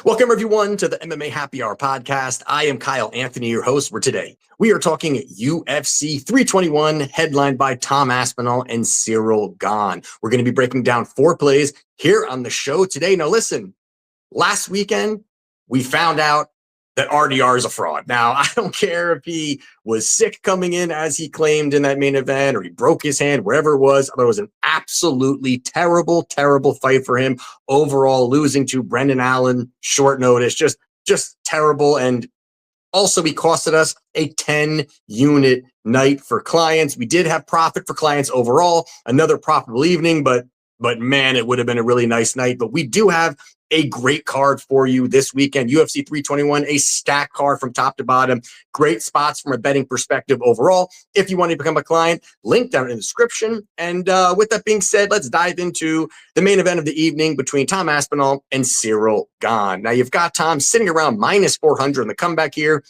Welcome, everyone, to the MMA Happy Hour podcast. I am Kyle Anthony, your host for today. We are talking UFC 321, headlined by Tom Aspinall and Ciryl Gane. We're going to be breaking down 4 plays here on the show today. Now, listen, last weekend, we found out that RDR is a fraud. Now, I don't care if he was sick coming in, as he claimed in that main event, or he broke his hand, wherever it was. It was an absolutely terrible, terrible fight for him. Overall, losing to Brendan Allen, short notice, just terrible. And also, he costed us a 10-unit night for clients. We did have profit for clients overall, another profitable evening, but man, it would have been a really nice night. But we do have a great card for you this weekend. UFC 321, a stacked card from top to bottom. Great spots from a betting perspective overall. If you want to become a client, link down in the description. And with that being said, let's dive into the main event of the evening between Tom Aspinall and Ciryl Gane. Now, you've got Tom sitting around minus 400 in the comeback here.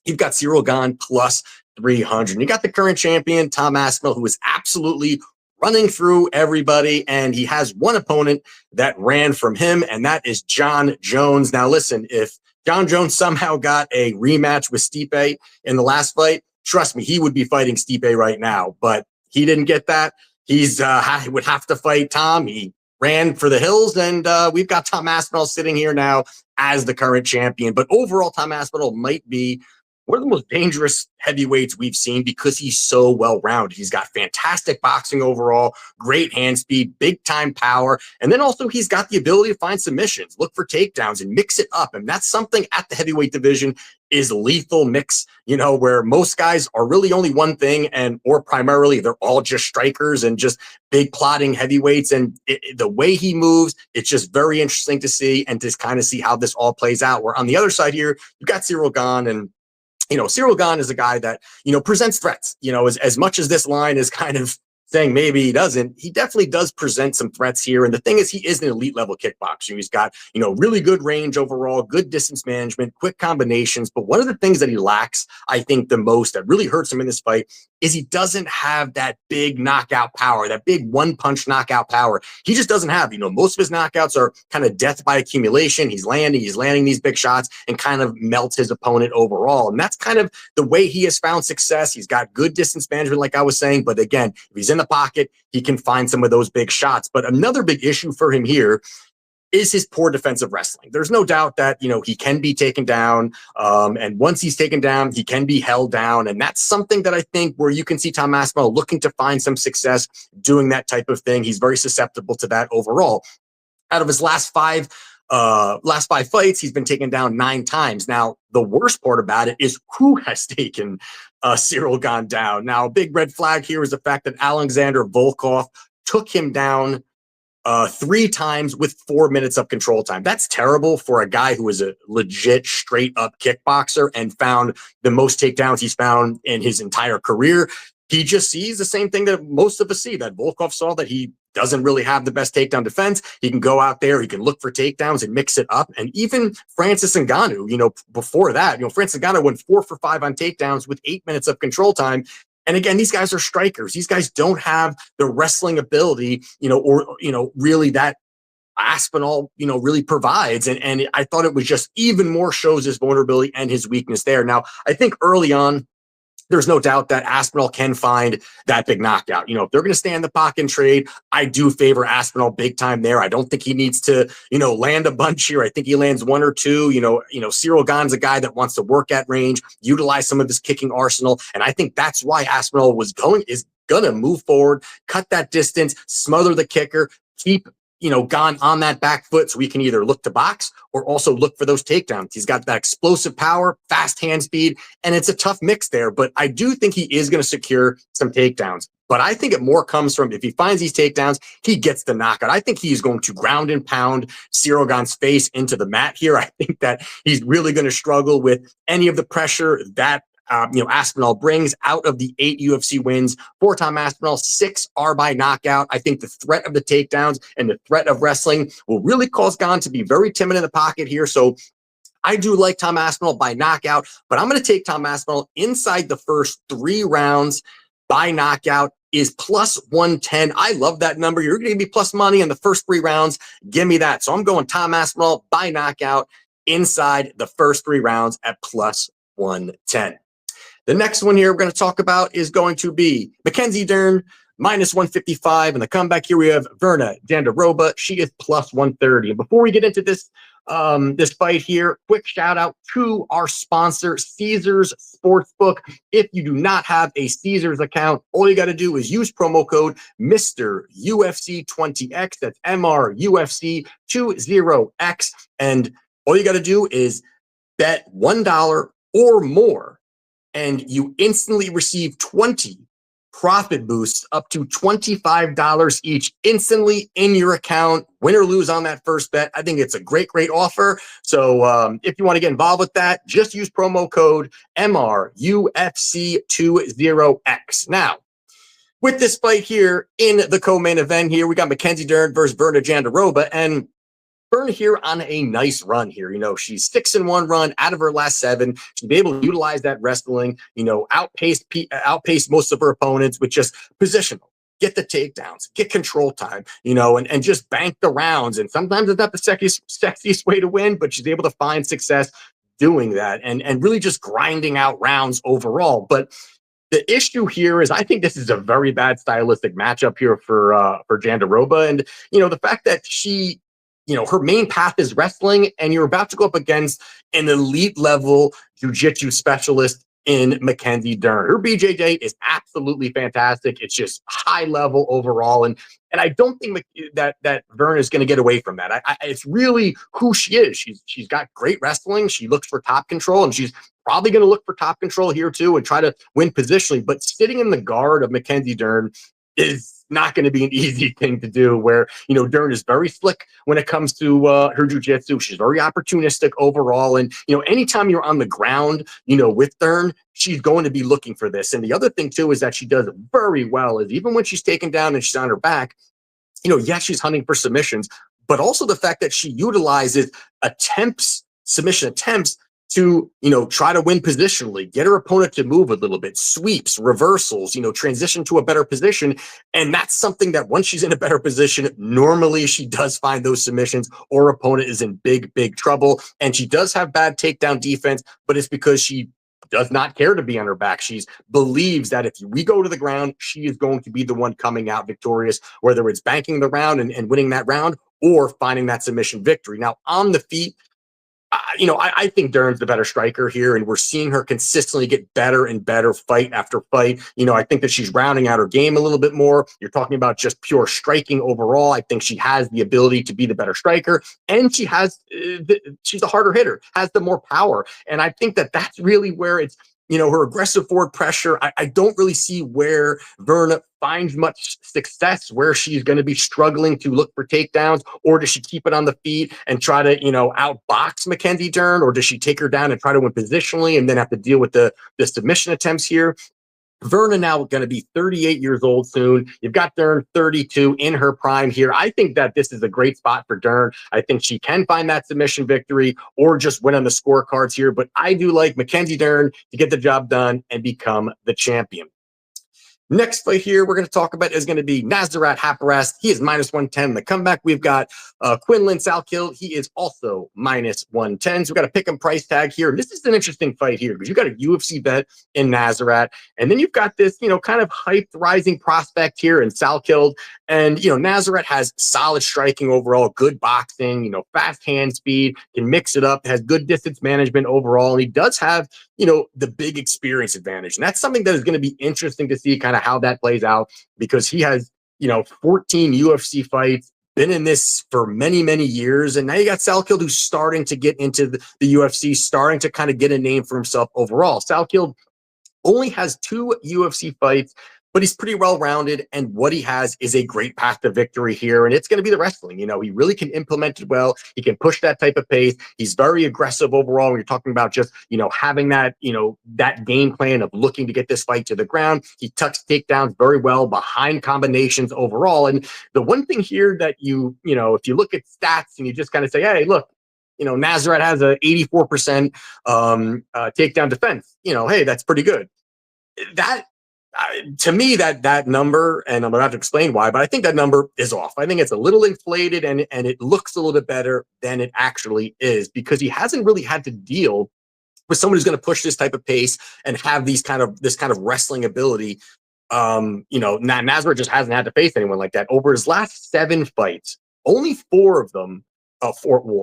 You've got Ciryl Gane plus 300. You got the current champion, Tom Aspinall, who is absolutely running through everybody, and he has one opponent that ran from him, and that is Jon Jones. Now, listen, if Jon Jones somehow got a rematch with Stipe in the last fight, trust me, he would be fighting Stipe right now, but he didn't get that. He would have to fight Tom. He ran for the hills, and we've got Tom Aspinall sitting here now as the current champion. But overall, Tom Aspinall might be one of the most dangerous heavyweights we've seen because he's so well-rounded. He's got fantastic boxing overall, great hand speed, big-time power, and then also he's got the ability to find submissions, look for takedowns, and mix it up. And that's something at the heavyweight division is lethal mix, where most guys are really only one thing, or primarily they're all just strikers and just big plotting heavyweights. And the way he moves, it's just very interesting to see and to kind of see how this all plays out. Where on the other side here, you've got Ciryl Gane, and Ciryl Gane is a guy that, presents threats. As much as this line is kind of saying maybe he doesn't, he definitely does present some threats here. And the thing is, he is an elite level kickboxer. He's got, really good range overall, good distance management, quick combinations. But one of the things that he lacks, I think the most that really hurts him in this fight is he doesn't have that big knockout power, that big one-punch knockout power. He just doesn't have, most of his knockouts are kind of death by accumulation. He's landing these big shots and kind of melts his opponent overall. And that's kind of the way he has found success. He's got good distance management, like I was saying. But again, if he's in the pocket, he can find some of those big shots. But another big issue for him here is his poor defensive wrestling. There's no doubt that, he can be taken down. And once he's taken down, he can be held down. And that's something that I think where you can see Tom Aspinall looking to find some success doing that type of thing. He's very susceptible to that overall. Out of his last five fights, he's been taken down 9 times. Now, the worst part about it is who has taken Ciryl Gane down. Now, a big red flag here is the fact that Alexander Volkov took him down 3 times with 4 minutes of control time. That's terrible for a guy who is a legit straight up kickboxer and found the most takedowns he's found in his entire career. He just sees the same thing that most of us see, that Volkov saw, that he doesn't really have the best takedown defense. He can go out there, he can look for takedowns and mix it up. And even Francis Ngannou, before that, Francis Ngannou went 4 for 5 on takedowns with 8 minutes of control time. And again, these guys are strikers. These guys don't have the wrestling ability, really that Aspinall, really provides. And I thought it was just even more shows his vulnerability and his weakness there. Now, I think early on, there's no doubt that Aspinall can find that big knockout. If they're going to stay in the pocket and trade, I do favor Aspinall big time there. I don't think he needs to, land a bunch here. I think he lands 1 or 2. Ciryl Gane's a guy that wants to work at range, utilize some of his kicking arsenal. And I think that's why Aspinall is going to move forward, cut that distance, smother the kicker, keep Gane on that back foot so we can either look to box or also look for those takedowns. He's got that explosive power, fast hand speed, and it's a tough mix there. But I do think he is going to secure some takedowns. But I think it more comes from if he finds these takedowns, he gets the knockout. I think he's going to ground and pound Ciryl Gane's face into the mat here. I think that he's really going to struggle with any of the pressure that Aspinall brings. Out of the 8 UFC wins for Tom Aspinall, 6 are by knockout. I think the threat of the takedowns and the threat of wrestling will really cause Gane to be very timid in the pocket here. So I do like Tom Aspinall by knockout, but I'm going to take Tom Aspinall inside the first 3 rounds by knockout is plus 110. I love that number. You're going to be plus money in the first 3 rounds. Give me that. So I'm going Tom Aspinall by knockout inside the first 3 rounds at plus 110. The next one here we're going to talk about is going to be Mackenzie Dern, minus 155. And the comeback here, we have Virna Jandiroba. She is plus 130. And before we get into this fight here, quick shout out to our sponsor, Caesars Sportsbook. If you do not have a Caesars account, all you got to do is use promo code Mr. UFC 20X. That's MRUFC 20X. And all you got to do is bet $1 or more, and you instantly receive 20 profit boosts up to $25 each instantly in your account, win or lose on that first bet. I think it's a great offer. So if you want to get involved with that, just use promo code MRUFC20X. Now, with this fight here in the co-main event here, we got Mackenzie Dern versus Virna Jandiroba, and Virna here on a nice run here. She's 6-1 run out of her last 7. She's been able to utilize that wrestling, outpace most of her opponents with just positional, get the takedowns, get control time, and just bank the rounds. And sometimes it's not the sexiest way to win, but she's able to find success doing that and really just grinding out rounds overall. But the issue here is I think this is a very bad stylistic matchup here for Jandiroba. And, the fact that she, her main path is wrestling, and you're about to go up against an elite level jiu-jitsu specialist in Mackenzie Dern. Her BJJ is absolutely fantastic. It's just high level overall. And I don't think that Virna is going to get away from that. It's really who she is. She's got great wrestling. She looks for top control, and she's probably going to look for top control here too and try to win positionally. But sitting in the guard of Mackenzie Dern is not going to be an easy thing to do, where, Dern is very slick when it comes to her jiu-jitsu. She's very opportunistic overall. And, anytime you're on the ground, with Dern, she's going to be looking for this. And the other thing too is that she does very well is even when she's taken down and she's on her back, yes, she's hunting for submissions, but also the fact that she utilizes submission attempts to, try to win positionally, get her opponent to move a little bit, sweeps, reversals, transition to a better position. And that's something that once she's in a better position, normally she does find those submissions, or opponent is in big trouble. And she does have bad takedown defense, but it's because she does not care to be on her back. She believes that if we go to the ground, she is going to be the one coming out victorious, whether it's banking the round and winning that round or finding that submission victory. Now, on the feet, I think Dern's the better striker here, and we're seeing her consistently get better and better fight after fight. I think that she's rounding out her game a little bit more. You're talking about just pure striking overall. I think she has the ability to be the better striker, and she's a harder hitter, has the more power. And I think that that's really where it's, her aggressive forward pressure. I don't really see where Virna finds much success, where she's going to be struggling to look for takedowns, or does she keep it on the feet and try to, outbox Mackenzie Dern, or does she take her down and try to win positionally and then have to deal with the submission attempts here? Virna now going to be 38 years old soon. You've got Dern 32 in her prime here. I think that this is a great spot for Dern. I think she can find that submission victory or just win on the scorecards here. But I do like Mackenzie Dern to get the job done and become the champion. Next fight here we're going to talk about is going to be Nasrat Haqparast. He is minus 110. The comeback, we've got Quillan Salkilld. He is also minus 110. So we've got a pick and price tag here. This is an interesting fight here because you've got a UFC vet in Nasrat, and then you've got this, kind of hyped rising prospect here in Salkilld. And, Nasrat has solid striking overall, good boxing, fast hand speed, can mix it up, has good distance management overall. And he does have, the big experience advantage. And that's something that is going to be interesting to see kind of how that plays out, because he has, 14 UFC fights, been in this for many years. And now you got Salkilld, who's starting to get into the UFC, starting to kind of get a name for himself overall. Salkilld only has 2 UFC fights, but he's pretty well-rounded, and what he has is a great path to victory here, and it's going to be the wrestling. He really can implement it well. He can push that type of pace. He's very aggressive overall when you're talking about just, having that, that game plan of looking to get this fight to the ground. He tucks takedowns very well behind combinations overall. And the one thing here that if you look at stats and you just kind of say, hey, look, Nasrat has a 84% takedown defense. Hey, that's pretty good. That To me, that number, and I'm going to have to explain why, but I think that number is off. I think it's a little inflated, and it looks a little bit better than it actually is, because he hasn't really had to deal with someone who's going to push this type of pace and have this kind of wrestling ability. Nasrat just hasn't had to face anyone like that over his last 7 fights. Only 4 of them, I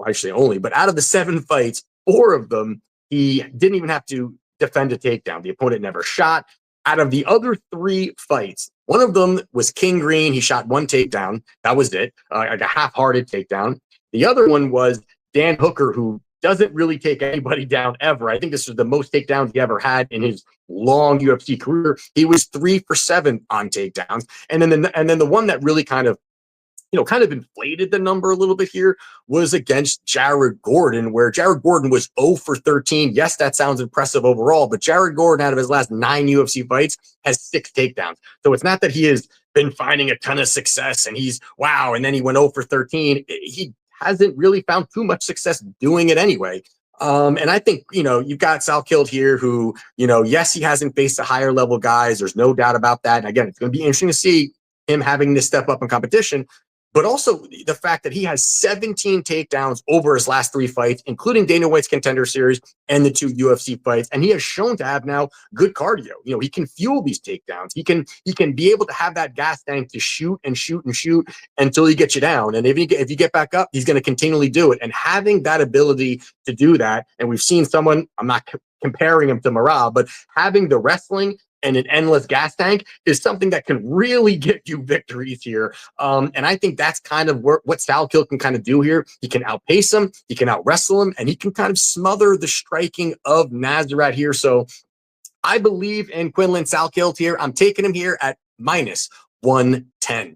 should say only, but out of the 7 fights, 4 of them he didn't even have to defend a takedown. The opponent never shot. Out of the other 3 fights, one of them was King Green. He shot 1 takedown. That was it, like a half-hearted takedown. The other one was Dan Hooker, who doesn't really take anybody down ever. I think this was the most takedowns he ever had in his long UFC career. He was 3 for 7 on takedowns. And then the one that really kind of inflated the number a little bit here was against Jared Gordon, where Jared Gordon was 0 for 13. Yes, that sounds impressive overall, but Jared Gordon, out of his last 9 UFC fights, has 6 takedowns. So it's not that he has been finding a ton of success and he's wow, and then he went 0 for 13. He hasn't really found too much success doing it anyway. And I think, you've got Salkilld here who, yes, he hasn't faced the higher level guys. There's no doubt about that. And again, it's going to be interesting to see him having to step up in competition. But also the fact that he has 17 takedowns over his last 3 fights, including Dana White's Contender Series and the 2 UFC fights. And he has shown to have now good cardio. He can fuel these takedowns. He can be able to have that gas tank to shoot and shoot and shoot until he gets you down. And if you get back up, he's going to continually do it. And having that ability to do that, and we've seen someone, I'm not comparing him to Morale, but having the wrestling and an endless gas tank is something that can really get you victories here. And I think that's kind of what Salkilld can kind of do here. He can outpace him, he can out-wrestle him, and he can kind of smother the striking of Nasrat here. So I believe in Quillan Salkilld here. I'm taking him here at -110.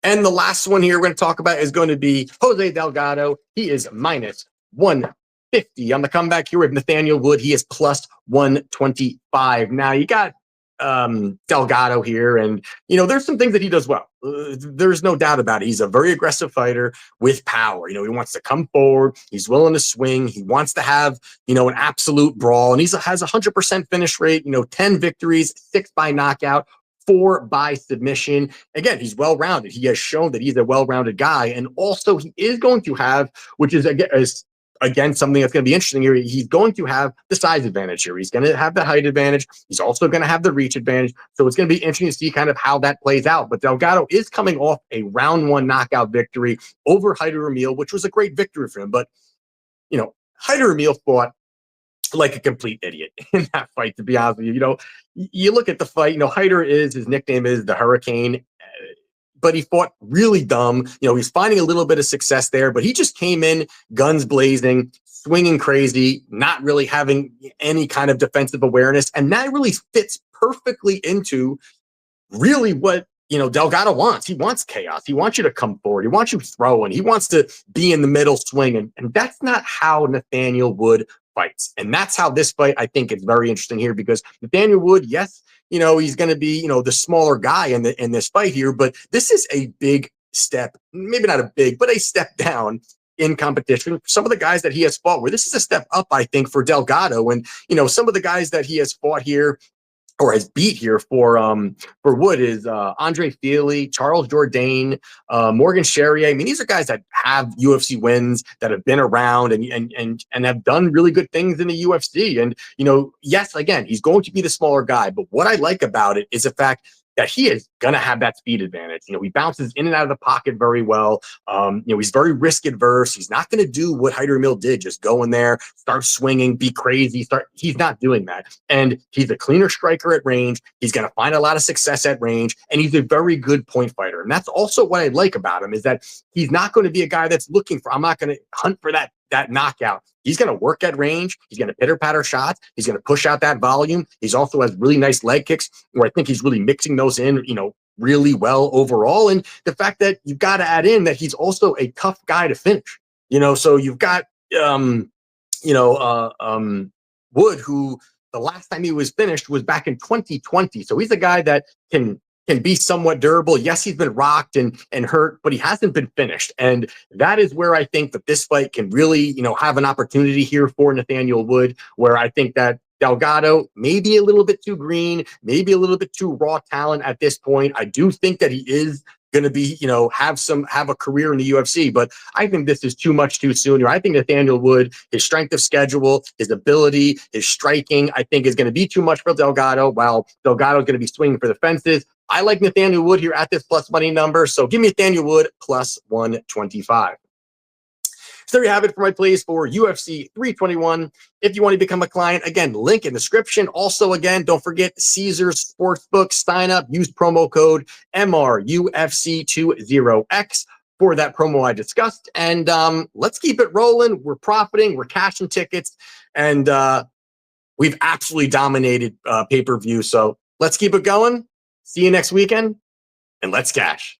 And the last one here we're going to talk about is going to be Jose Delgado. He is -150. On the comeback here with Nathaniel Wood, he is +125. Now you got Delgado here, and there's some things that he does well. There's no doubt about it. He's a very aggressive fighter with power. He wants to come forward. He's willing to swing. He wants to have an absolute brawl, and he has 100% finish rate. 10 victories, 6 by knockout, 4 by submission. Again, he's well-rounded. He has shown that he's a well-rounded guy, and also he is going to have, which is again, something that's going to be interesting here. He's going to have the size advantage here. He's going to have the height advantage. He's also going to have the reach advantage. So it's going to be interesting to see kind of how that plays out. But Delgado is coming off a round 1 knockout victory over Haider Emil, which was a great victory for him. But, Haider Emil fought like a complete idiot in that fight, to be honest with you. You look at the fight, Haider his nickname is the Hurricane. But he fought really dumb. He's finding a little bit of success there, but he just came in guns blazing, swinging crazy, not really having any kind of defensive awareness. And that really fits perfectly into really what, Delgado wants. He wants chaos. He wants you to come forward. He wants you throwing. He wants to be in the middle swinging. And that's not how Nathaniel Wood fights. And that's how this fight, I think, is very interesting here, because Nathaniel Wood, yes, he's going to be, the smaller guy in this fight here, but this is a big step, maybe not a big, but a step down in competition. Some of the guys that he has fought, where this is a step up, I think, for Delgado. And, some of the guys that he has fought here or has beat here for Wood is Andre Feely, Charles Jourdain, Morgan Charrier. I mean, these are guys that have UFC wins, that have been around and have done really good things in the UFC. And, yes, again, he's going to be the smaller guy. But what I like about it is the fact that he is going to have that speed advantage. He bounces in and out of the pocket very well. He's very risk adverse. He's not going to do what Haider Emil did, just go in there, start swinging, be crazy. He's not doing that. And he's a cleaner striker at range. He's going to find a lot of success at range, and he's a very good point fighter. And that's also what I like about him, is that he's not going to be a guy that's looking for, I'm not going to hunt for that knockout. He's going to work at range. He's going to pitter-patter shots. He's going to push out that volume. He's also has really nice leg kicks, where I think he's really mixing those in, really well overall. And the fact that you've got to add in that he's also a tough guy to finish. So you've got, Wood, who the last time he was finished was back in 2020. So he's a guy that can be somewhat durable. Yes, he's been rocked and hurt, but he hasn't been finished. And that is where I think that this fight can really, have an opportunity here for Nathaniel Wood, where I think that Delgado, maybe a little bit too green, maybe a little bit too raw talent at this point. I do think that he is going to be, have a career in the UFC, but I think this is too much too soon. I think Nathaniel Wood, his strength of schedule, his ability, his striking, I think is going to be too much for Delgado, while Delgado is going to be swinging for the fences. I like Nathaniel Wood here at this plus money number, so give me Nathaniel Wood plus 125. So there you have it for my plays for UFC 321. If you want to become a client, again, link in the description. Also, again, don't forget Caesars Sportsbook. Sign up, use promo code MRUFC20X for that promo I discussed. And let's keep it rolling. We're profiting, we're cashing tickets, and we've absolutely dominated pay-per-view. So let's keep it going. See you next weekend, and let's cash.